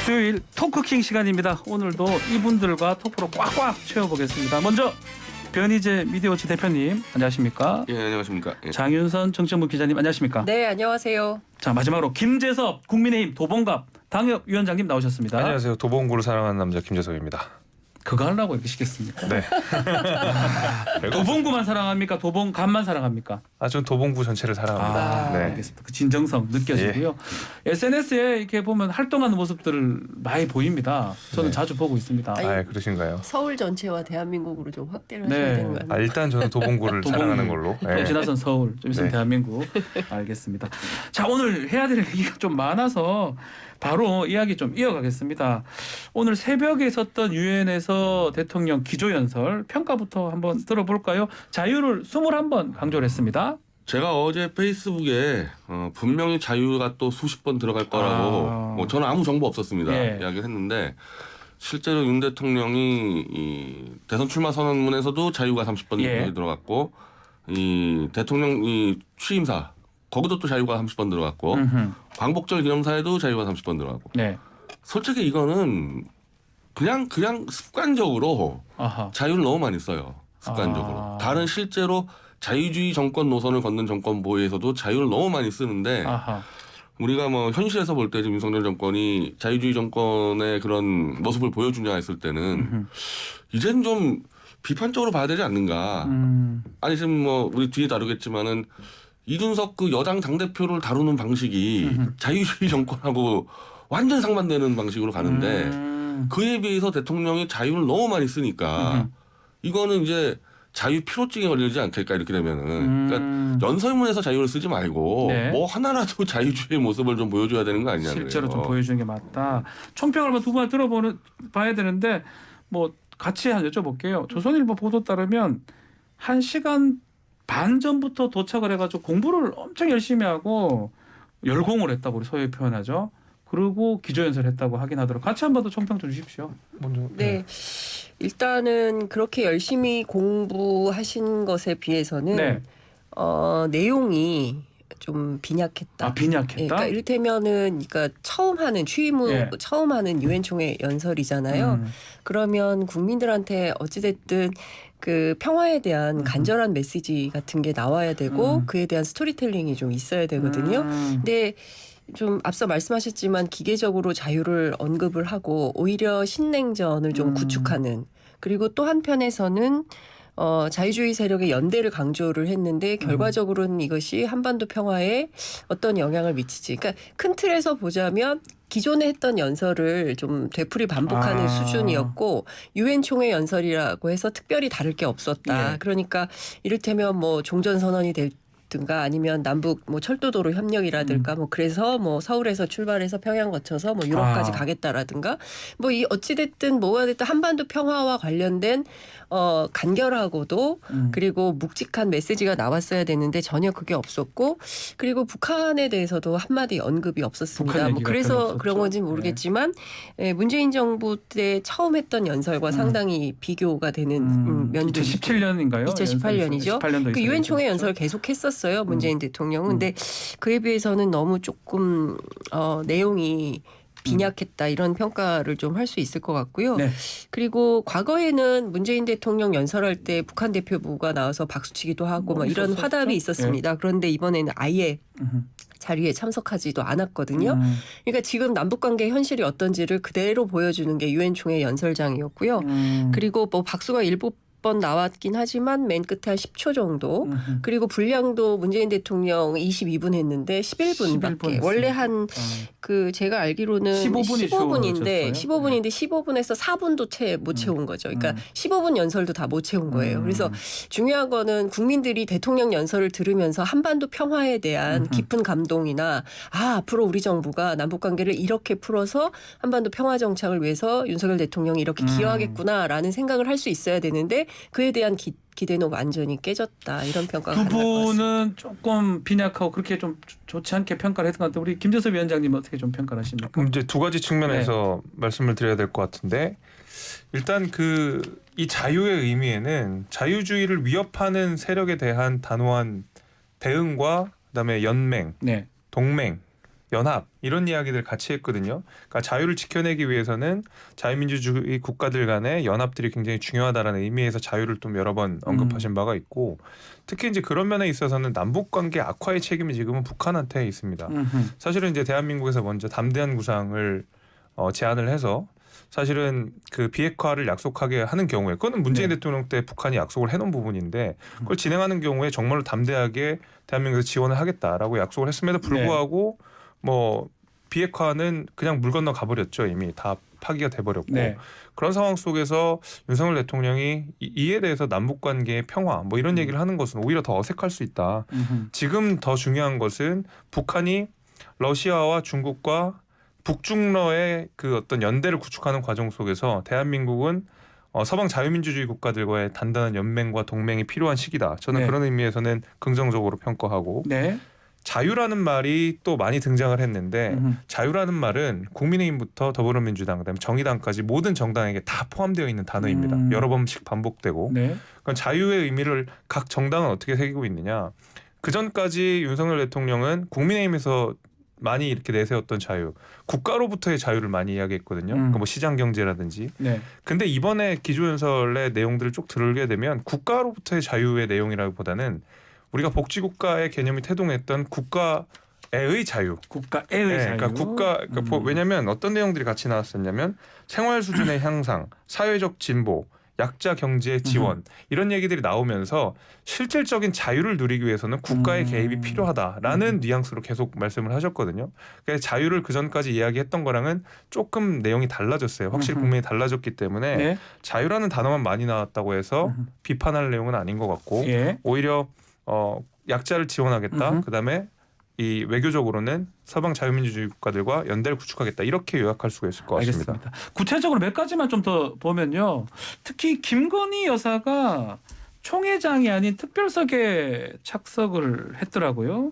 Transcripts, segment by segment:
수요일 토크킹 시간입니다. 오늘도 이분들과 토크로 꽉꽉 채워보겠습니다. 먼저 변희재 미디어워치 대표님 안녕하십니까? 예, 안녕하십니까? 예. 장윤선 정치연구 기자님 안녕하십니까? 네, 안녕하세요. 자, 마지막으로 김재섭 국민의힘 도봉갑 당협위원장님 나오셨습니다. 안녕하세요. 도봉구를 사랑하는 남자 김재석입니다. 그거 하려고 이렇게 시켰습니까? 네. 도봉구만 사랑합니까? 도봉갑만 사랑합니까? 전 도봉구 전체를 사랑합니다. 네. 알겠습니다. 그 진정성 느껴지고요. SNS에 이렇게 보면 활동하는 모습들을 많이 보입니다. 저는 네. 자주 보고 있습니다. 아니, 그러신가요? 서울 전체와 대한민국으로 좀 확대를 네. 하셔야 되는 거 아니에요? 일단 저는 도봉구를 도봉구. 사랑하는 걸로. 또 지나선 서울, 좀 있으면 네. 대한민국. 알겠습니다. 자, 오늘 해야 될 얘기가 좀 많아서 바로 이야기 좀 이어가겠습니다. 오늘 새벽에 있었던 유엔에서 대통령 기조연설 평가부터 한번 들어볼까요? 자유를 21번 강조를 했습니다. 제가 어제 페이스북에 분명히 자유가 또 수십 번 들어갈 거라고 저는 아무 정보 없었습니다. 예. 이야기를 했는데 실제로 윤 대통령이 이 대선 출마 선언문에서도 자유가 30번 예. 들어갔고 이 대통령 이 취임사 거기도 또 자유가 30번 들어갔고 광복절 기념사에도 자유가 30번 들어갔고 네. 솔직히 이거는 그냥 습관적으로 아하. 자유를 너무 많이 써요. 습관적으로. 다른 실제로 자유주의 정권 노선을 걷는 정권보에서도 자유를 너무 많이 쓰는데 아하. 우리가 뭐 현실에서 볼 때 지금 윤석열 정권이 자유주의 정권의 그런 모습을 보여주냐 했을 때는 이제는 좀 비판적으로 봐야 되지 않는가. 아니 지금 뭐 우리 뒤에 다루겠지만은 이준석 그 여당 당대표를 다루는 방식이 자유주의 정권하고 완전 상반되는 방식으로 가는데 그에 비해서 대통령이 자유를 너무 많이 쓰니까 이거는 이제 자유 피로증에 걸리지 않겠까 이렇게 되면은 그러니까 연설문에서 자유를 쓰지 말고 네. 뭐 하나라도 자유주의 모습을 좀 보여줘야 되는 거 아니냐는 실제로 거예요. 좀 보여주는 게 맞다. 총평을 한번 두 번 봐야 되는데 뭐 같이 한 여쭤볼게요. 조선일보 보도 따르면 1시간 반 전부터 도착을 해가지고 공부를 엄청 열심히 하고 열공을 했다고 우리 소위 표현하죠. 그리고 기조연설했다고 하긴 하더라고요. 같이 한 번 더 총평 좀 주십시오. 먼저. 네. 일단은 그렇게 열심히 공부하신 것에 비해서는 네. 내용이 좀 빈약했다. 아, 빈약했다? 그러니까 이를테면은 그러니까 처음 하는 취임 후 예. 처음 하는 유엔 총회 연설이잖아요. 그러면 국민들한테 어찌됐든 그 평화에 대한 간절한 메시지 같은 게 나와야 되고 그에 대한 스토리텔링이 좀 있어야 되거든요. 근데 좀 앞서 말씀하셨지만 기계적으로 자유를 언급을 하고 오히려 신냉전을 좀 구축하는 그리고 또 한편에서는 자유주의 세력의 연대를 강조를 했는데 결과적으로는 이것이 한반도 평화에 어떤 영향을 미치지. 그러니까 큰 틀에서 보자면 기존에 했던 연설을 좀 되풀이 반복하는 수준이었고 유엔 총회 연설이라고 해서 특별히 다를 게 없었다. 예. 그러니까 이를테면 뭐 종전선언이 든가 아니면 남북 뭐 철도도로 협력이라든가 뭐 그래서 뭐 서울에서 출발해서 평양 거쳐서 뭐 유럽까지 가겠다라든가 뭐 이 어찌 됐든 뭐가 됐든 한반도 평화와 관련된 간결하고도 그리고 묵직한 메시지가 나왔어야 되는데 전혀 그게 없었고 그리고 북한에 대해서도 한마디 언급이 없었습니다. 뭐 그래서 그런 건지 모르겠지만 문재인 정부 때 처음 했던 연설과 상당히 비교가 되는 면도 2017년인가요? 2018년이죠. 18년도 그 유엔 총회 연설 계속 했었어요. 문재인 대통령은. 근데 그에 비해서는 너무 조금 내용이 빈약했다 이런 평가를 좀 할 수 있을 것 같고요. 네. 그리고 과거에는 문재인 대통령 연설할 때 북한 대표부가 나와서 박수치기도 하고 뭐 이런 있었었죠? 화답이 있었습니다. 그런데 이번에는 아예 자리에 참석하지도 않았거든요. 그러니까 지금 남북관계 현실이 어떤지를 그대로 보여주는 게 유엔 총회 연설장이었고요. 그리고 뭐 박수가 일부 번 나왔긴 하지만 맨 끝에 한 10초 정도. 그리고 분량도 문재인 대통령 22분 했는데 11분밖에. 원래 한 그 제가 알기로는 15분인데 15분에서 4분도 채 못 채운 거죠. 그러니까 15분 연설도 다 못 채운 거예요. 그래서 중요한 거는 국민들이 대통령 연설을 들으면서 한반도 평화에 대한 깊은 감동이나 앞으로 우리 정부가 남북 관계를 이렇게 풀어서 한반도 평화 정착을 위해서 윤석열 대통령이 이렇게 기여하겠구나라는 생각을 할 수 있어야 되는데 그에 대한 기대는 완전히 깨졌다. 이런 평가가 두 가능할 것 같습니다. 분은 조금 빈약하고 그렇게 좀 좋지 않게 평가를 했던 것 같은데 우리 김재섭 위원장님 어떻게 좀 평가를 하십니까? 이제 두 가지 측면에서 말씀을 드려야 될 것 같은데 일단 이 자유의 의미에는 자유주의를 위협하는 세력에 대한 단호한 대응과 그다음에 연맹, 네. 동맹 연합 이런 이야기들 같이 했거든요. 그러니까 자유를 지켜내기 위해서는 자유민주주의 국가들 간의 연합들이 굉장히 중요하다라는 의미에서 자유를 또 여러 번 언급하신 바가 있고 특히 이제 그런 면에 있어서는 남북 관계 악화의 책임이 지금은 북한한테 있습니다. 사실은 이제 대한민국에서 먼저 담대한 구상을 제안을 해서 사실은 그 비핵화를 약속하게 하는 경우에 그거는 문재인 네. 대통령 때 북한이 약속을 해놓은 부분인데 그걸 진행하는 경우에 정말로 담대하게 대한민국에서 지원을 하겠다라고 약속을 했음에도 불구하고 뭐 비핵화는 그냥 물 건너 가버렸죠. 이미 다 파기가 돼버렸고 네. 그런 상황 속에서 윤석열 대통령이 이에 대해서 남북관계의 평화 뭐 이런 얘기를 하는 것은 오히려 더 어색할 수 있다. 지금 더 중요한 것은 북한이 러시아와 중국과 북중러의 그 어떤 연대를 구축하는 과정 속에서 대한민국은 서방 자유민주주의 국가들과의 단단한 연맹과 동맹이 필요한 시기다. 저는 네. 그런 의미에서는 긍정적으로 평가하고 네. 자유라는 말이 또 많이 등장을 했는데 자유라는 말은 국민의힘부터 더불어민주당 그다음에 정의당까지 모든 정당에게 다 포함되어 있는 단어입니다. 여러 번씩 반복되고 네. 그럼 자유의 의미를 각 정당은 어떻게 새기고 있느냐. 그전까지 윤석열 대통령은 국민의힘에서 많이 이렇게 내세웠던 자유, 국가로부터의 자유를 많이 이야기했거든요. 그러니까 뭐 시장 경제라든지. 네. 근데 이번에 기조연설의 내용들을 쭉 들게 되면 국가로부터의 자유의 내용이라기보다는 우리가 복지국가의 개념이 태동했던 국가의 자유. 국가의 네, 자유. 그러니까 왜냐하면 어떤 내용들이 같이 나왔었냐면 생활 수준의 향상, 사회적 진보, 약자 경제 지원 이런 얘기들이 나오면서 실질적인 자유를 누리기 위해서는 국가의 개입이 필요하다라는 뉘앙스로 계속 말씀을 하셨거든요. 그래서 자유를 그 전까지 이야기했던 거랑은 조금 내용이 달라졌어요. 확실히 국면이 달라졌기 때문에 네. 자유라는 단어만 많이 나왔다고 해서 비판할 내용은 아닌 것 같고 예. 오히려 약자를 지원하겠다. 그다음에 이 외교적으로는 서방 자유민주주의 국가들과 연대를 구축하겠다. 이렇게 요약할 수가 있을 것 같습니다. 알겠습니다. 구체적으로 몇 가지만 좀 더 보면요. 특히 김건희 여사가 총회장이 아닌 특별석에 착석을 했더라고요.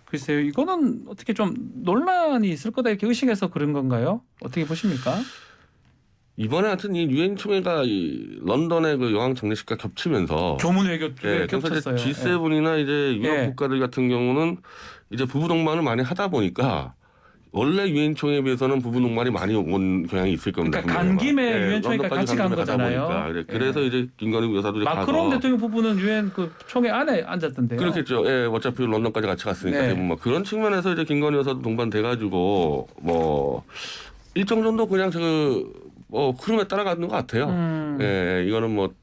글쎄요. 이거는 어떻게 좀 논란이 있을 거다 이렇게 의식해서 그런 건가요? 어떻게 보십니까? 이번에 하여튼 이 유엔 총회가 이 런던의 그 여왕 장례식과 겹치면서 교문 외교 쪽에 겹쳤어요. G7이나 이제 유럽 예. 국가들 같은 경우는 이제 부부 동반을 많이 하다 보니까 원래 유엔 총회에 비해서는 부부 동반이 많이 온 경향이 있을 겁니다. 그러니까 간 김에 유엔 총회가 같이 간 거잖아요. 그래서 이제 김건희 여사도 이제 마크롱 가서 대통령 부부는 유엔 그 총회 안에 앉았던데요. 그렇겠죠. 예, 어차피 런던까지 같이 갔으니까 네. 대부분 뭐 그런 측면에서 이제 김건희 여사도 동반돼가지고 뭐 일정 정도 그냥 흐름에 따라가는 것 같아요. 예, 이거는 뭐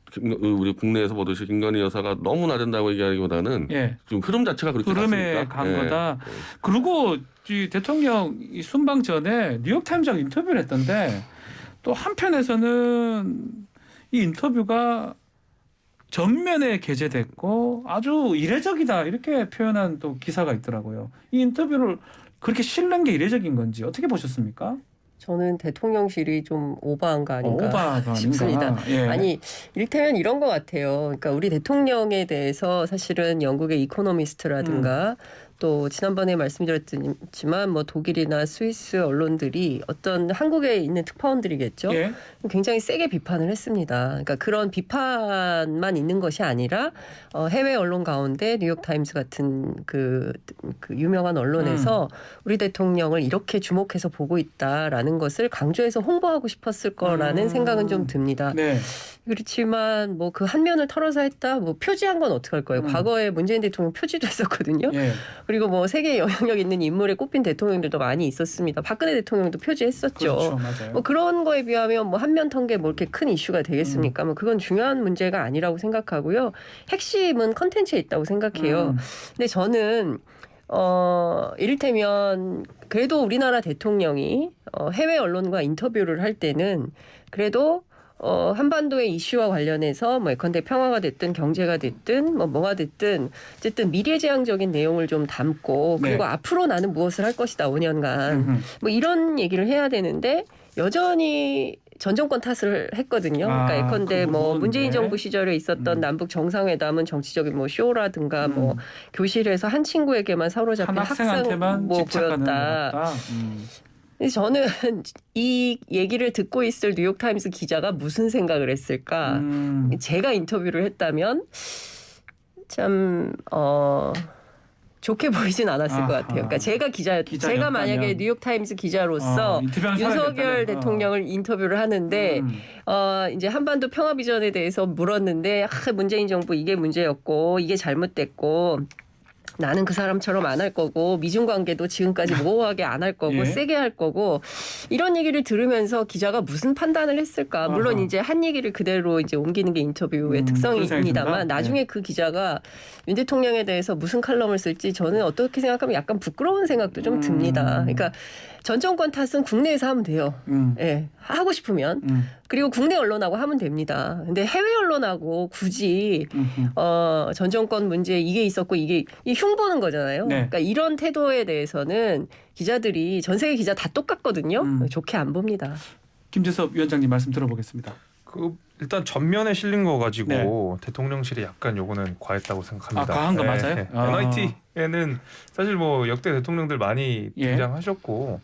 우리 국내에서 보듯이 김건희 여사가 너무 나댄다고 얘기하기보다는 예. 좀 흐름 자체가 그렇게 흐름에 갔으니까. 간 거다. 그리고 이 대통령 이 순방 전에 뉴욕타임즈하고 인터뷰를 했던데 또 한편에서는 이 인터뷰가 전면에 게재됐고 아주 이례적이다 이렇게 표현한 또 기사가 있더라고요. 이 인터뷰를 그렇게 실는 게 이례적인 건지 어떻게 보셨습니까? 저는 대통령실이 좀 오버한 거 아닌가 오버가 싶습니다. 아닌가. 예. 아니 이를테면 이런 것 같아요. 그러니까 우리 대통령에 대해서 사실은 영국의 이코노미스트라든가 또 지난번에 말씀드렸지만 뭐 독일이나 스위스 언론들이 어떤 한국에 있는 특파원들이겠죠. 예. 굉장히 세게 비판을 했습니다. 그러니까 그런 비판만 있는 것이 아니라 해외 언론 가운데 뉴욕타임스 같은 그 유명한 언론에서 우리 대통령을 이렇게 주목해서 보고 있다라는 것을 강조해서 홍보하고 싶었을 거라는 생각은 좀 듭니다. 네. 그렇지만 뭐 그 한 면을 털어서 했다. 뭐 표지한 건 어떡할 거예요. 과거에 문재인 대통령 표지도 했었거든요. 예. 그리고 뭐 세계에 영향력 있는 인물에 꼽힌 대통령들도 많이 있었습니다. 박근혜 대통령도 표지했었죠. 그렇죠, 맞아요. 뭐 그런 거에 비하면 뭐 한 면 턴 게 뭐 이렇게 큰 이슈가 되겠습니까? 뭐 그건 중요한 문제가 아니라고 생각하고요. 핵심은 컨텐츠에 있다고 생각해요. 근데 저는 이를테면 그래도 우리나라 대통령이 해외 언론과 인터뷰를 할 때는 그래도 한반도의 이슈와 관련해서 뭐 예컨대 평화가 됐든 경제가 됐든 뭐가 됐든 어쨌든 미래지향적인 내용을 좀 담고 그리고 네. 앞으로 나는 무엇을 할 것이다 5년간 뭐 이런 얘기를 해야 되는데 여전히 전 정권 탓을 했거든요. 그러니까 예컨대 그 뭐 부분, 문재인 네. 정부 시절에 있었던 남북 정상회담은 정치적인 뭐 쇼라든가 뭐 교실에서 한 친구에게만 사로잡힌 한 학생한테만 학생 뭐 집착하는 보였다. 것 같다. 근데 저는 이 얘기를 듣고 있을 뉴욕타임스 기자가 무슨 생각을 했을까? 제가 인터뷰를 했다면 참 좋게 보이진 않았을 것 아하. 같아요. 그러니까 제가 기자였다면. 제가 만약에 뉴욕타임스 기자로서 인터뷰하는 사람이 윤석열 됐다면. 대통령을 인터뷰를 하는데 이제 한반도 평화 비전에 대해서 물었는데 문재인 정부 이게 문제였고 이게 잘못됐고 나는 그 사람처럼 안 할 거고 미중 관계도 지금까지 모호하게 안 할 거고 예. 세게 할 거고 이런 얘기를 들으면서 기자가 무슨 판단을 했을까? 물론 아하. 이제 한 얘기를 그대로 이제 옮기는 게 인터뷰의 그런 생각이 특성입니다만 듭니다. 나중에 그 기자가 윤 대통령에 대해서 무슨 칼럼을 쓸지 저는 어떻게 생각하면 약간 부끄러운 생각도 좀 듭니다. 그러니까 전 정권 탓은 국내에서 하면 돼요. 예, 하고 싶으면. 그리고 국내 언론하고 하면 됩니다. 근데 해외 언론하고 굳이 전 정권 문제 이게 있었고 이게 이 흉보는 거잖아요. 네. 그러니까 이런 태도에 대해서는 기자들이 전 세계 기자 다 똑같거든요. 좋게 안 봅니다. 김재섭 위원장님 말씀 들어보겠습니다. 그 일단 전면에 실린 거 가지고 대통령실이 약간 요거는 과했다고 생각합니다. 과한 거 맞아요? NIT에는 사실 뭐 역대 대통령들 많이 예. 등장하셨고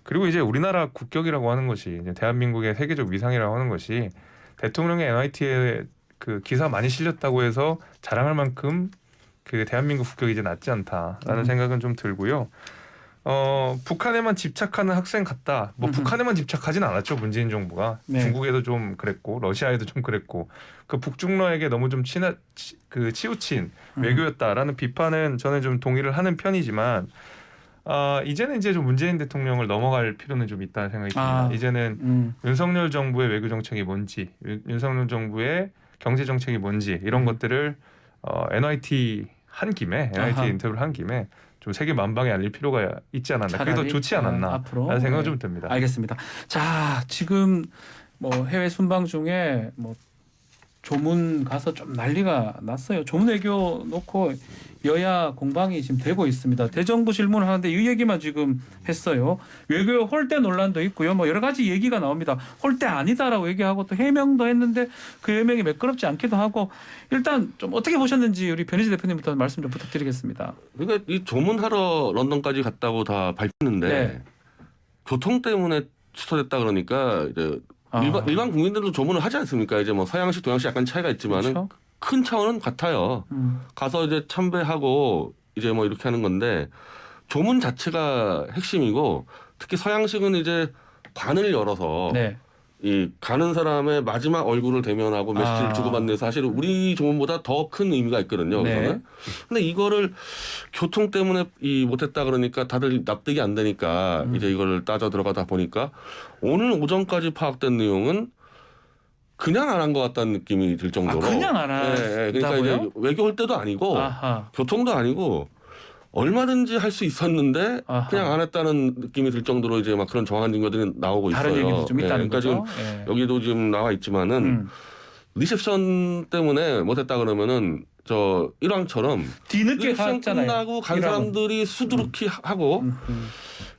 그리고 이제 우리나라 국격이라고 하는 것이 이제 대한민국의 세계적 위상이라고 하는 것이 대통령의 NIT에 그 기사 많이 실렸다고 해서 자랑할 만큼 그 대한민국 국격이 이제 낮지 않다라는 생각은 좀 들고요. 북한에만 집착하는 학생 같다. 뭐 북한에만 집착하진 않았죠. 문재인 정부가 네. 중국에도 좀 그랬고 러시아에도 좀 그랬고 그 북중러에게 너무 좀 치우친 외교였다라는 비판은 저는 좀 동의를 하는 편이지만 이제는 이제 좀 문재인 대통령을 넘어갈 필요는 좀 있다는 생각이 듭니다. 이제는 윤석열 정부의 외교 정책이 뭔지, 윤석열 정부의 경제 정책이 뭔지 이런 것들을 NIT 한 김에 NIT 아하. 인터뷰를 한 김에 좀 세계 만방에 알릴 필요가 있지 않았나. 그게 더 차라리, 좋지 않았나. 앞으로. 라는 생각은 네. 좀 듭니다. 알겠습니다. 자, 지금 뭐 해외 순방 중에 뭐 조문 가서 좀 난리가 났어요. 조문 외교 놓고 여야 공방이 지금 되고 있습니다. 대정부 질문을 하는데 이 얘기만 지금 했어요. 외교 홀대 논란도 있고요. 뭐 여러 가지 얘기가 나옵니다. 홀대 아니다라고 얘기하고 또 해명도 했는데 그 해명이 매끄럽지 않기도 하고 일단 좀 어떻게 보셨는지 우리 변희재 대표님부터 말씀 좀 부탁드리겠습니다. 그러니까 이 조문하러 런던까지 갔다고 다 밝혔는데 네. 교통 때문에 취소됐다 그러니까 이제 일반 국민들도 조문을 하지 않습니까? 이제 뭐 서양식 동양식 약간 차이가 있지만은 그렇죠? 큰 차원은 같아요. 가서 이제 참배하고 이제 뭐 이렇게 하는 건데 조문 자체가 핵심이고 특히 서양식은 이제 관을 열어서 네. 이 가는 사람의 마지막 얼굴을 대면하고 메시지를 주고받는 데서 사실 우리 조문보다 더 큰 의미가 있거든요. 네. 그거는. 근데 이거를 교통 때문에 못했다 그러니까 다들 납득이 안 되니까 이제 이걸 따져 들어가다 보니까 오늘 오전까지 파악된 내용은 그냥 안 한 것 같다는 느낌이 들 정도로. 그냥 안 한다고요? 그러니까 이제 외교 올 때도 아니고 아하. 교통도 아니고 얼마든지 할 수 있었는데 아하. 그냥 안 했다는 느낌이 들 정도로 이제 막 그런 정황 증거들이 나오고 다른 있어요. 얘기도 좀 있다는 그러니까 거죠. 지금 여기도 지금 나와 있지만은 리셉션 때문에 못했다 그러면은 저 일왕처럼 뒤늦게 리셉션 갔잖아요. 끝나고 간 일왕은. 사람들이 수두룩히 하고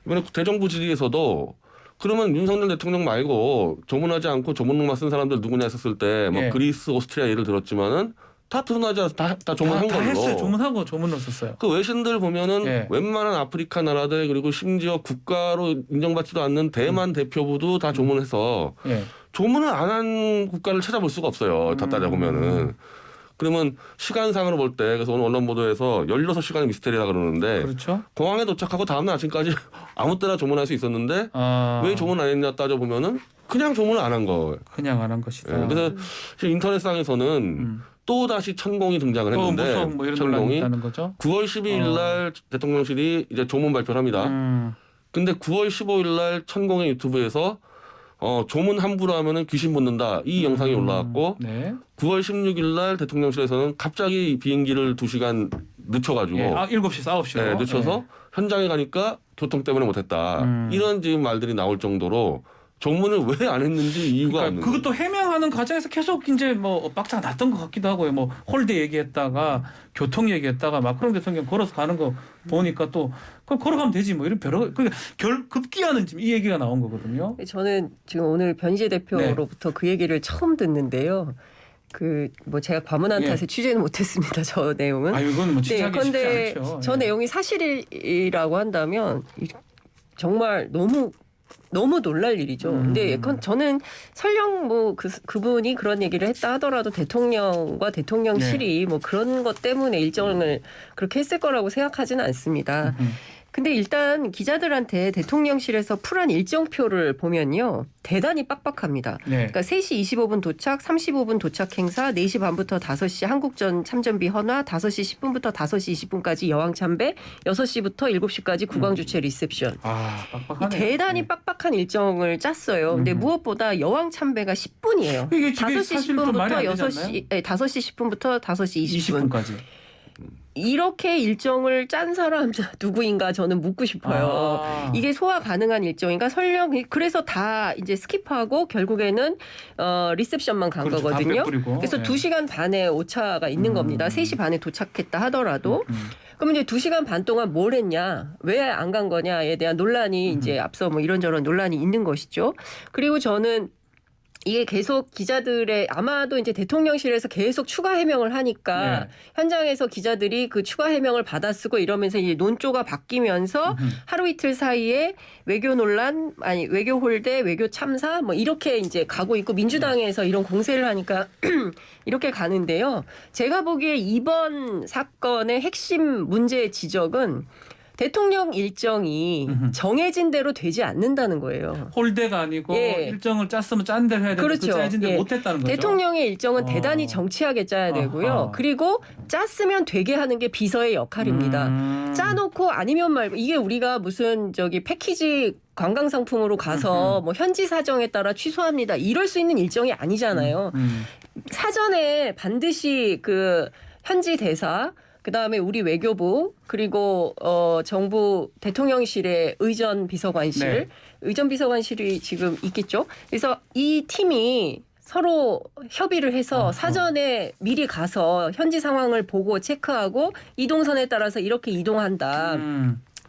이번에 대정부 질의에서도 그러면 윤석열 대통령 말고 조문하지 않고 조문록만 쓴 사람들 누구냐 했었을 때 뭐 예. 그리스, 오스트리아 예를 들었지만은 다 드러나지 않아서 다 조문한 다 걸로. 했어요. 조문하고 조문을 썼어요. 그 외신들 보면은 예. 웬만한 아프리카 나라들 그리고 심지어 국가로 인정받지도 않는 대만 대표부도 다 조문해서 예. 조문을 안 한 국가를 찾아볼 수가 없어요. 다 따져보면은. 그러면 시간상으로 볼 때 그래서 오늘 언론 보도에서 16시간의 미스테리라 그러는데 그렇죠. 공항에 도착하고 다음날 아침까지 아무 때나 조문할 수 있었는데 아, 왜 조문 안 했냐 따져보면은 그냥 조문을 안 한 거예요. 그냥 안 한 것이다. 예, 그래서 지금 인터넷상에서는 또 다시 천공이 등장을 했는데 무속 뭐 이런 논란이 천공이 있다는 거죠. 9월 12일 날 대통령실이 이제 조문 발표를 합니다. 근데 9월 15일 날 천공의 유튜브에서 조문 함부로 하면은 귀신 붙는다. 이 영상이 올라왔고 네. 9월 16일 날 대통령실에서는 갑자기 비행기를 2시간 늦춰가지고 예. 7시, 9시로. 네, 늦춰서 현장에 가니까 교통 때문에 못했다. 이런 지금 말들이 나올 정도로 조문을 왜 안 했는지 이유가 없는 그러니까 그것도 해명하는 과정에서 계속 이제 뭐 빡자가 났던 것 같기도 하고요. 뭐 홀대 얘기했다가 교통 얘기했다가 마크롱 대통령 걸어서 가는 거 보니까 또 그럼 걸어가면 되지 뭐 이런 그러니까 급기야는 지금 이 얘기가 나온 거거든요. 저는 지금 오늘 변희재 대표로부터 그 얘기를 처음 듣는데요. 그 뭐 제가 과문한 예. 탓에 취재는 못했습니다. 저 내용은. 아 이건 뭐 취재하기 쉽지 그런데 않죠. 저 예. 내용이 사실이라고 한다면 정말 너무 너무 놀랄 일이죠. 근데 저는 설령 뭐 그분이 그런 얘기를 했다 하더라도 대통령과 대통령실이 뭐 그런 것 때문에 일정을 그렇게 했을 거라고 생각하지는 않습니다. 근데 일단 기자들한테 대통령실에서 풀한 일정표를 보면요. 대단히 빡빡합니다. 네. 그러니까 3시 25분 도착, 35분 도착 행사, 4시 반부터 5시 한국전 참전비 헌화, 5시 10분부터 5시 20분까지 여왕 참배, 6시부터 7시까지 국왕 주최 리셉션. 아, 빡빡하네. 대단히 빡빡한 일정을 짰어요. 근데 무엇보다 여왕 참배가 10분이에요. 이게 5시 사실 좀 말이 10분부터 안 되지 6시, 5시 10분부터 5시 20분. 20분까지. 이렇게 일정을 짠 사람 누구인가 저는 묻고 싶어요. 아. 이게 소화 가능한 일정인가? 설령 그래서 다 이제 스킵하고 결국에는 리셉션만 간 그렇죠. 거거든요. 담배 뿌리고. 그래서 네. 2시간 반의 오차가 있는 겁니다. 3시 반에 도착했다 하더라도. 그럼 이제 2시간 반 동안 뭘 했냐? 왜 안 간 거냐에 대한 논란이 이제 앞서 뭐 이런저런 논란이 있는 것이죠. 그리고 저는 이게 계속 기자들의 아마도 이제 대통령실에서 계속 추가 해명을 하니까 네. 현장에서 기자들이 그 추가 해명을 받아쓰고 이러면서 이제 논조가 바뀌면서 하루 이틀 사이에 외교 논란, 아니 외교 홀대, 외교 참사 뭐 이렇게 이제 가고 있고 민주당에서 이런 공세를 하니까 이렇게 가는데요. 제가 보기에 이번 사건의 핵심 문제 지적은 대통령 일정이 정해진 대로 되지 않는다는 거예요. 홀대가 아니고 예. 일정을 짰으면 짠 대로 해야 되는데 그렇죠. 그 짜여진 대로 예. 못했다는 거죠. 대통령의 일정은 대단히 정치하게 짜야 되고요. 아하. 그리고 짰으면 되게 하는 게 비서의 역할입니다. 짜놓고 아니면 말고 이게 우리가 무슨 저기 패키지 관광 상품으로 가서 뭐 현지 사정에 따라 취소합니다. 이럴 수 있는 일정이 아니잖아요. 사전에 반드시 그 현지 대사 그다음에 우리 외교부 그리고 정부 대통령실의 의전 비서관실 네. 의전 비서관실이 지금 있겠죠. 그래서 이 팀이 서로 협의를 해서 사전에 미리 가서 현지 상황을 보고 체크하고 이동선에 따라서 이렇게 이동한다.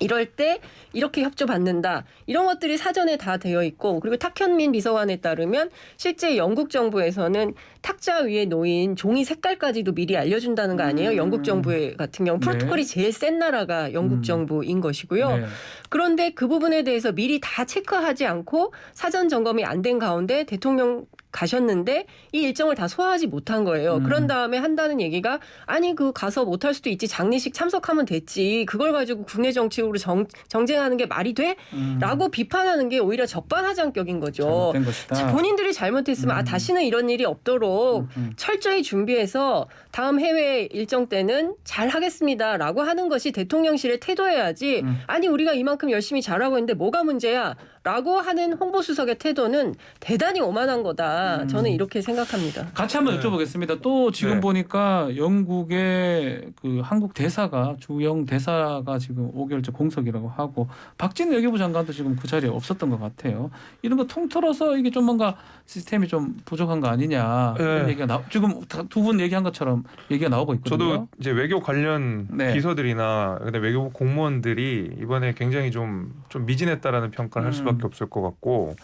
이럴 때 이렇게 협조받는다. 이런 것들이 사전에 다 되어 있고 그리고 탁현민 비서관에 따르면 실제 영국 정부에서는 탁자 위에 놓인 종이 색깔까지도 미리 알려준다는 거 아니에요. 영국 정부 같은 경우 프로토콜이 제일 센 나라가 영국 정부인 것이고요. 네. 그런데 그 부분에 대해서 미리 다 체크하지 않고 사전 점검이 안 된 가운데 대통령 가셨는데 이 일정을 다 소화하지 못한 거예요. 그런 다음에 한다는 얘기가 아니 그 가서 못할 수도 있지 장례식 참석하면 됐지 그걸 가지고 국내 정치적으로 정쟁하는 게 말이 돼? 라고 비판하는 게 오히려 적반하장격인 거죠. 잘못된 것이다. 자, 본인들이 잘못했으면 다시는 이런 일이 없도록 철저히 준비해서 다음 해외 일정 때는 잘 하겠습니다라고 하는 것이 대통령실의 태도여야지 아니 우리가 이만큼 열심히 잘하고 있는데 뭐가 문제야? 라고 하는 홍보수석의 태도는 대단히 오만한 거다. 저는 이렇게 생각합니다. 같이 한번 여쭤보겠습니다. 또 지금 네. 보니까 영국의 그 한국 대사가 주영 대사가 지금 5개월째 공석이라고 하고 박진우 외교부 장관도 지금 그 자리에 없었던 것 같아요. 이런 거 통틀어서 이게 좀 뭔가 시스템이 좀 부족한 거 아니냐 이런 네. 얘기가 지금 두 분 얘기한 것처럼 얘기가 나오고 있거든요. 저도 이제 외교 관련 네. 비서들이나 근데 외교부 공무원들이 이번에 굉장히 좀 미진했다라는 평가를 할 수밖에 없을 것 같고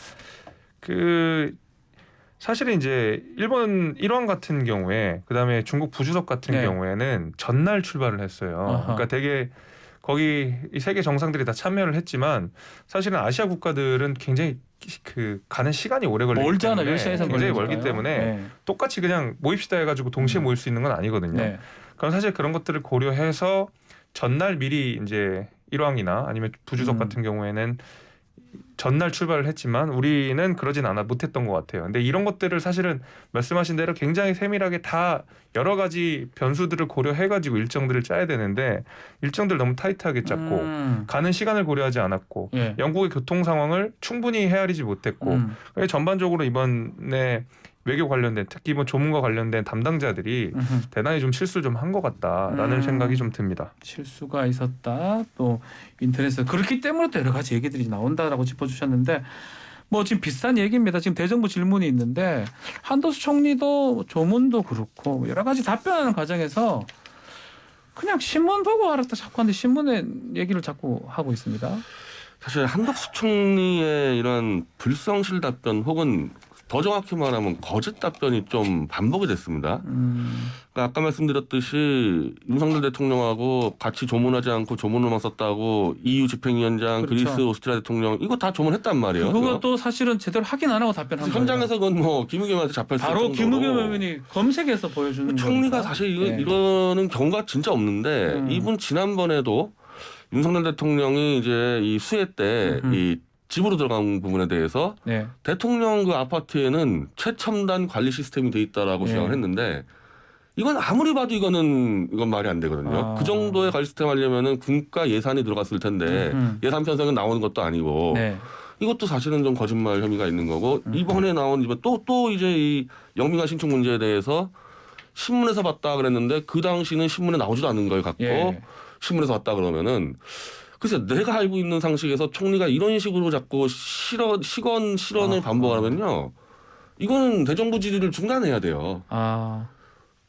그 사실은 이제 일본 일왕 같은 경우에 그다음에 중국 부주석 같은 네. 경우에는 전날 출발을 했어요. 아하. 그러니까 되게 거기 이 세계 정상들이 다 참여를 했지만 사실은 아시아 국가들은 굉장히 그 가는 시간이 오래 걸리기 멀잖아. 때문에 10시간에서 굉장히 멀기 때문에 네. 똑같이 그냥 모입시다 해가지고 동시에 모일 수 있는 건 아니거든요. 네. 그럼 사실 그런 것들을 고려해서 전날 미리 이제 일왕이나 아니면 부주석 같은 경우에는 전날 출발을 했지만 우리는 그러진 못했던 것 같아요. 근데 이런 것들을 사실은 말씀하신 대로 굉장히 세밀하게 다 여러 가지 변수들을 고려해가지고 일정들을 짜야 되는데 일정들 너무 타이트하게 짰고 가는 시간을 고려하지 않았고 예. 영국의 교통 상황을 충분히 헤아리지 못했고 그래서 전반적으로 이번에 외교 관련된 특히 뭐 조문과 관련된 담당자들이 대단히 좀 실수를 좀 한 것 같다라는 생각이 좀 듭니다. 실수가 있었다. 또 인터넷에서 그렇기 때문에 또 여러 가지 얘기들이 나온다라고 짚어주셨는데 뭐 지금 비슷한 얘기입니다. 지금 대정부 질문이 있는데 한도수 총리도 조문도 그렇고 여러 가지 답변하는 과정에서 그냥 신문 보고 알았다 자꾸 하는데 신문의 얘기를 자꾸 하고 있습니다. 사실 한덕수 총리의 이런 불성실 답변 혹은 더 정확히 말하면 거짓 답변이 좀 반복이 됐습니다. 그러니까 아까 말씀드렸듯이 윤석열 대통령하고 같이 조문하지 않고 조문을만 썼다고 EU 집행위원장, 그렇죠. 그리스, 오스트리아 대통령 이거 다 조문했단 말이에요. 그것도 사실은 제대로 확인 안 하고 답변한 거예요. 현장에서 그건 뭐 김의겸한테 잡혔을 바로 정도로. 김의겸 의원이 검색해서 보여주는 총리가 거니까. 사실 네. 이거는 경우가 진짜 없는데 이분 지난번에도 윤석열 대통령이 이제 이 수해 때 이 집으로 들어간 부분에 대해서 네. 대통령 그 아파트에는 최첨단 관리 시스템이 돼 있다라고 네. 주장을 했는데 이건 아무리 봐도 이건 말이 안 되거든요. 아. 그 정도의 관리 시스템 하려면은 국가 예산이 들어갔을 텐데 예산 편성은 나오는 것도 아니고 네. 이것도 사실은 좀 거짓말 혐의가 있는 거고 이번에 나온 또 이제 이 영민관 신축 문제에 대해서 신문에서 봤다 그랬는데 그 당시는 신문에 나오지도 않는 걸 갖고 예. 신문에서 봤다 그러면은 글쎄 내가 알고 있는 상식에서 총리가 이런 식으로 자꾸 실언을 반복하면요 이거는 대정부 질의를 중단해야 돼요. 아.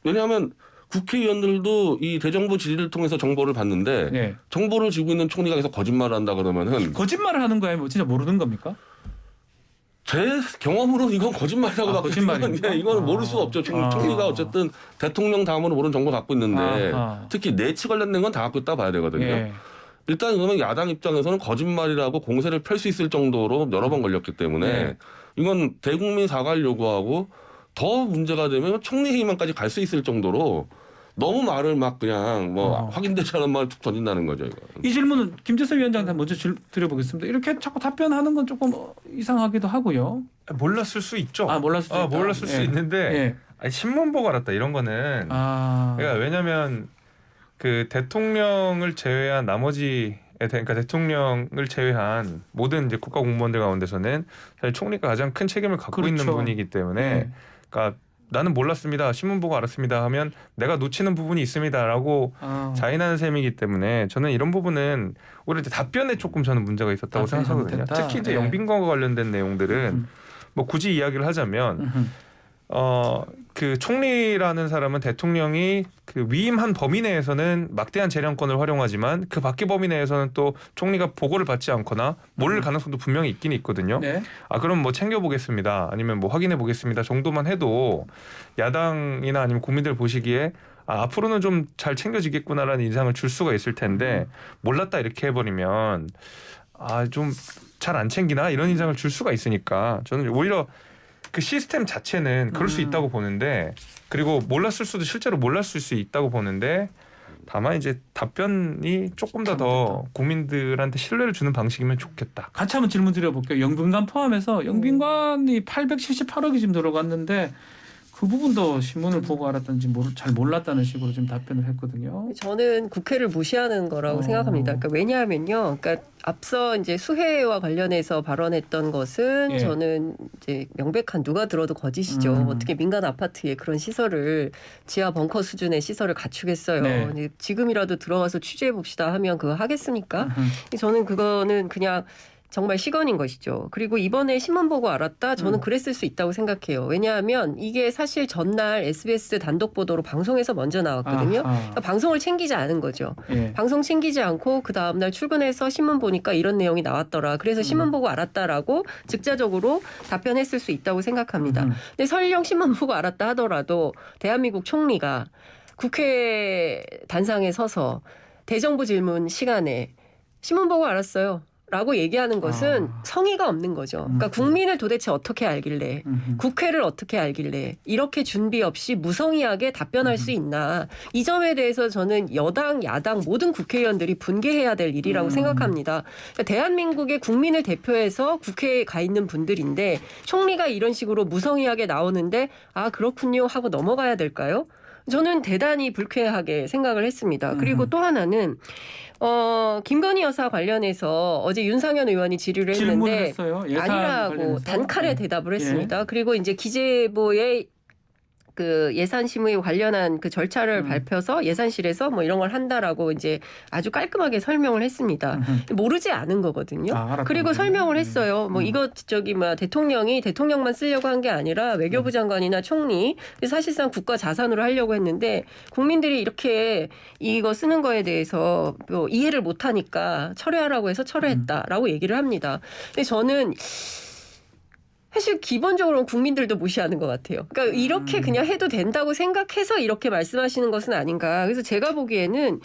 왜냐하면 국회의원들도 이 대정부 질의를 통해서 정보를 받는데 네. 정보를 쥐고 있는 총리가 계속 거짓말을 한다 그러면은 거짓말을 하는 거예요? 뭐 진짜 모르는 겁니까? 제 경험으로 이건 거짓말이라고 아, 밖에 거짓말입니까? 이거는 모를 수가 없죠. 총리가 어쨌든 대통령 다음으로 모르는 정보 갖고 있는데 아하. 특히 내치 관련된 건 다 갖고 있다 봐야 되거든요. 예. 일단 그러면 야당 입장에서는 거짓말이라고 공세를 펼 수 있을 정도로 여러 번 걸렸기 때문에 네. 이건 대국민 사과를 요구하고 더 문제가 되면 총리 회의만까지 갈 수 있을 정도로 너무 말을 막 그냥 뭐 확인되지 않은 말을 툭 던진다는 거죠. 이거. 이 질문은 김재섭 위원장한테 먼저 드려보겠습니다. 이렇게 자꾸 답변하는 건 조금 이상하기도 하고요. 몰랐을 수 있죠. 몰랐을 수 있다. 몰랐을 수 예. 있는데 예. 아니, 신문 보고 알았다 이런 거는 그러니까 왜냐하면 그 대통령을 제외한 나머지 그러니까 대통령을 제외한 모든 이제 국가 공무원들 가운데서는 사실 총리가 가장 큰 책임을 갖고 그렇죠. 있는 분이기 때문에 그러니까 나는 몰랐습니다. 신문 보고 알았습니다 하면 내가 놓치는 부분이 있습니다라고 자인하는 셈이기 때문에 저는 이런 부분은 오히려 이제 답변에 조금 저는 문제가 있었다고 생각하거든요. 잘못했다. 특히 이제 예. 영빈관과 관련된 내용들은 뭐 굳이 이야기를 하자면 그 총리라는 사람은 대통령이 그 위임한 범위 내에서는 막대한 재량권을 활용하지만 그 밖의 범위 내에서는 또 총리가 보고를 받지 않거나 모를 가능성도 분명히 있긴 있거든요. 네. 그럼 뭐 챙겨보겠습니다. 아니면 뭐 확인해 보겠습니다. 정도만 해도 야당이나 아니면 국민들 보시기에 앞으로는 좀 잘 챙겨지겠구나라는 인상을 줄 수가 있을 텐데 몰랐다 이렇게 해버리면 좀 잘 안 챙기나 이런 인상을 줄 수가 있으니까 저는 오히려 그 시스템 자체는 그럴 수 있다고 보는데 그리고 몰랐을 수도 실제로 몰랐을 수 있다고 보는데 다만 이제 답변이 조금 더 국민들한테 신뢰를 주는 방식이면 좋겠다. 같이 한번 질문 드려볼게요. 영빈관 포함해서 영빈관이 878억이 지금 들어갔는데 그 부분도 신문을 보고 알았던지 잘 몰랐다는 식으로 지금 답변을 했거든요. 저는 국회를 무시하는 거라고 생각합니다. 그러니까 왜냐하면요, 그러니까 앞서 이제 수해와 관련해서 발언했던 것은 예. 저는 이제 명백한 누가 들어도 거짓이죠. 어떻게 민간 아파트에 그런 시설을 지하 벙커 수준의 시설을 갖추겠어요. 네. 근데 지금이라도 들어가서 취재해 봅시다 하면 그거 하겠습니까? 저는 그거는 그냥 정말 시건인 것이죠. 그리고 이번에 신문 보고 알았다. 저는 그랬을 수 있다고 생각해요. 왜냐하면 이게 사실 전날 SBS 단독 보도로 방송에서 먼저 나왔거든요. 그러니까 방송을 챙기지 않은 거죠. 예. 방송 챙기지 않고 그 다음날 출근해서 신문 보니까 이런 내용이 나왔더라. 그래서 신문 보고 알았다라고 즉자적으로 답변했을 수 있다고 생각합니다. 근데 설령 신문 보고 알았다 하더라도 대한민국 총리가 국회 단상에 서서 대정부 질문 시간에 신문 보고 알았어요. 라고 얘기하는 것은 성의가 없는 거죠. 그러니까 국민을 도대체 어떻게 알길래 국회를 어떻게 알길래 이렇게 준비 없이 무성의하게 답변할 수 있나. 이 점에 대해서 저는 여당 야당 모든 국회의원들이 분개해야 될 일이라고 생각합니다. 그러니까 대한민국의 국민을 대표해서 국회에 가 있는 분들인데 총리가 이런 식으로 무성의하게 나오는데 그렇군요 하고 넘어가야 될까요? 저는 대단히 불쾌하게 생각을 했습니다. 그리고 또 하나는 김건희 여사 관련해서 어제 윤상현 의원이 질의를 했는데 했어요. 예산 아니라고 관련해서. 단칼에 대답을 했습니다. 그리고 이제 기재부의 그 예산심의 관련한 그 절차를 밝혀서 예산실에서 뭐 이런 걸 한다라고 이제 아주 깔끔하게 설명을 했습니다. 모르지 않은 거거든요. 그리고 설명을 했어요. 뭐 이거 대통령이 대통령만 쓰려고 한 게 아니라 외교부 장관이나 총리 사실상 국가 자산으로 하려고 했는데 국민들이 이렇게 이거 쓰는 거에 대해서 뭐 이해를 못 하니까 철회하라고 해서 철회했다라고 얘기를 합니다. 근데 저는 사실 기본적으로 국민들도 무시하는 것 같아요. 그러니까 이렇게 그냥 해도 된다고 생각해서 이렇게 말씀하시는 것은 아닌가. 그래서 제가 보기에는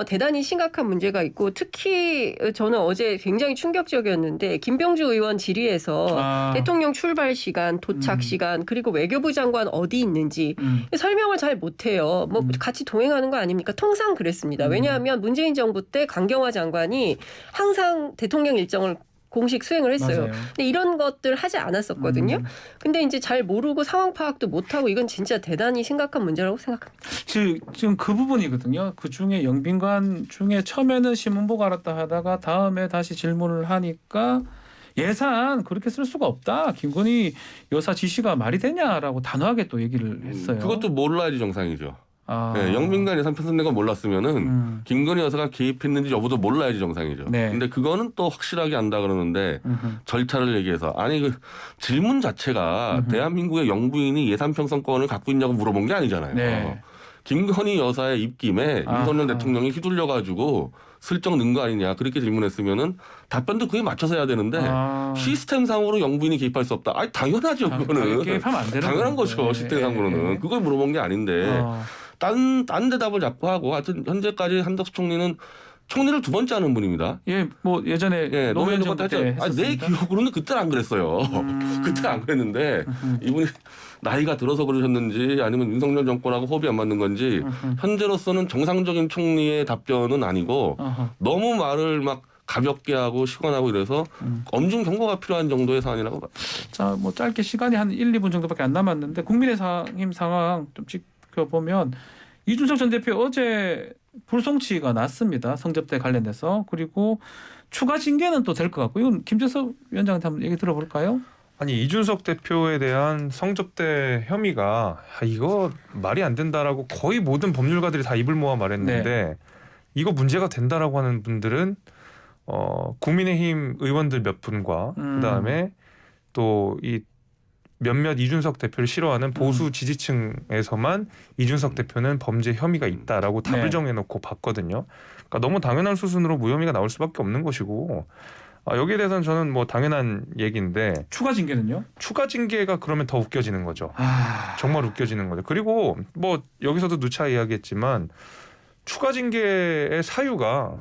대단히 심각한 문제가 있고 특히 저는 어제 굉장히 충격적이었는데 김병주 의원 질의에서 대통령 출발 시간, 도착 시간 그리고 외교부 장관 어디 있는지 설명을 잘 못해요. 뭐 같이 동행하는 거 아닙니까? 통상 그랬습니다. 왜냐하면 문재인 정부 때 강경화 장관이 항상 대통령 일정을 공식 수행을 했어요. 맞아요. 근데 이런 것들 하지 않았었거든요. 근데 이제 잘 모르고 상황 파악도 못하고 이건 진짜 대단히 심각한 문제라고 생각합니다. 지금 그 부분이거든요. 그 중에 영빈관 중에 처음에는 신문 보고 알았다 하다가 다음에 다시 질문을 하니까 예산 그렇게 쓸 수가 없다. 김건희 여사 지시가 말이 되냐라고 단호하게 또 얘기를 했어요. 그것도 몰라야지 정상이죠. 아. 네, 영빈관 예산 편성된 건 몰랐으면은 김건희 여사가 개입했는지 여부도 몰라야지 정상이죠. 네. 근데 그거는 또 확실하게 안다 그러는데 절차를 얘기해서 아니 그 질문 자체가 대한민국의 영부인이 예산 편성권을 갖고 있냐고 물어본 게 아니잖아요. 네. 김건희 여사의 입김에 윤석열 대통령이 휘둘려 가지고 슬쩍 넣은 거 아니냐 그렇게 질문했으면은 답변도 그에 맞춰서 해야 되는데 시스템상으로 영부인이 개입할 수 없다. 아니 당연하죠 그거는. 개입하면 안 되는 당연한 거죠. 거죠 시스템상으로는. 그걸 물어본 게 아닌데. 딴 대답을 자꾸 하고 하여튼 현재까지 한덕수 총리는 총리를 2번째 하는 분입니다. 예, 뭐 예전에 노무현 정부 때 내 했었습니다. 기억으로는 그때는 안 그랬어요. 그때는 안 그랬는데 이분이 나이가 들어서 그러셨는지 아니면 윤석열 정권하고 호흡이 안 맞는 건지 현재로서는 정상적인 총리의 답변은 아니고 너무 말을 막 가볍게 하고 시원하고 이래서 엄중 경고가 필요한 정도의 사안이라고 봐요. 자, 뭐 짧게 시간이 한 1, 2분 정도밖에 안 남았는데 국민의힘 상황 좀 지켜보면 이준석 전 대표 어제 불송치가 났습니다. 성접대 관련해서. 그리고 추가 징계는 또 될 것 같고 이건 김재섭 위원장한테 한번 얘기 들어볼까요? 아니 이준석 대표에 대한 성접대 혐의가 이거 말이 안 된다라고 거의 모든 법률가들이 다 입을 모아 말했는데 이거 문제가 된다라고 하는 분들은 국민의힘 의원들 몇 분과 그다음에 또 이 몇몇 이준석 대표를 싫어하는 보수 지지층에서만 이준석 대표는 범죄 혐의가 있다라고 답을 정해놓고 봤거든요. 그러니까 너무 당연한 수순으로 무혐의가 나올 수밖에 없는 것이고 여기에 대해서는 저는 뭐 당연한 얘기인데 추가 징계는요? 추가 징계가 그러면 더 웃겨지는 거죠. 정말 웃겨지는 거죠. 그리고 뭐 여기서도 누차 이야기했지만 추가 징계의 사유가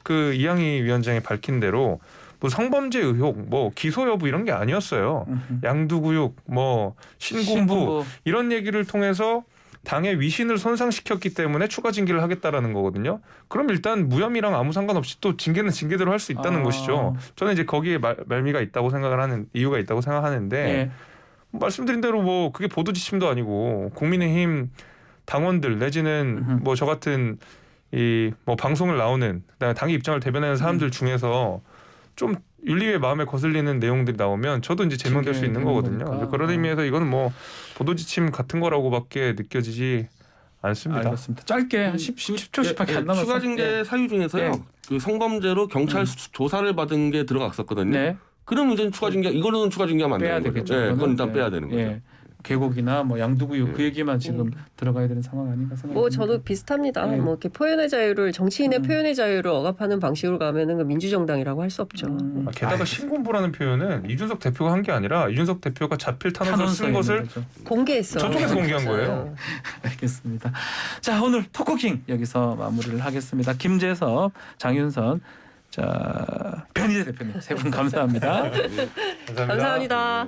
그 이양희 위원장이 밝힌 대로 뭐 성범죄 의혹, 뭐 기소 여부 이런 게 아니었어요. 양두구육, 뭐 신군부 이런 얘기를 통해서 당의 위신을 손상시켰기 때문에 추가 징계를 하겠다라는 거거든요. 그럼 일단 무혐의랑 아무 상관없이 또 징계는 징계대로 할 수 있다는 것이죠. 저는 이제 거기에 말미가 있다고 생각을 하는 이유가 있다고 생각하는데 말씀드린 대로 뭐 그게 보도 지침도 아니고 국민의힘 당원들 내지는 뭐 저 같은 이 뭐 방송을 나오는 그다음에 당의 입장을 대변하는 사람들 중에서 좀 윤리위의 마음에 거슬리는 내용들이 나오면 저도 이제 제명될 수 있는 거거든요. 그런 의미에서 이거는 뭐 보도 지침 같은 거라고밖에 느껴지지 않습니다. 알겠습니다. 짧게 한 10초씩밖에 안 남았어요. 추가 징계 사유 중에서요. 그 성범죄로 경찰 조사를 받은 게 들어갔었거든요. 그럼 이제 추가 징계 이거는 추가 징계하면 안 빼야 되는 되겠죠. 거죠. 그건 일단 빼야 되는 거죠. 계곡이나 뭐 양두구육 그 얘기만 지금 들어가야 되는 상황 아닌가 생각합니다. 뭐 저도 비슷합니다. 뭐 이렇게 표현의 자유를 정치인의 표현의 자유를 억압하는 방식으로 가면은 그 민주정당이라고 할 수 없죠. 게다가 신군부라는 표현은 이준석 대표가 한 게 아니라 이준석 대표가 자필 탄원서를 쓴 것을 공개했어요. 저쪽에서 공개한 거예요. 알겠습니다. 자, 오늘 토크킹 여기서 마무리를 하겠습니다. 김재섭, 장윤선, 자 변희재 대표님 세 분 감사합니다. 감사합니다.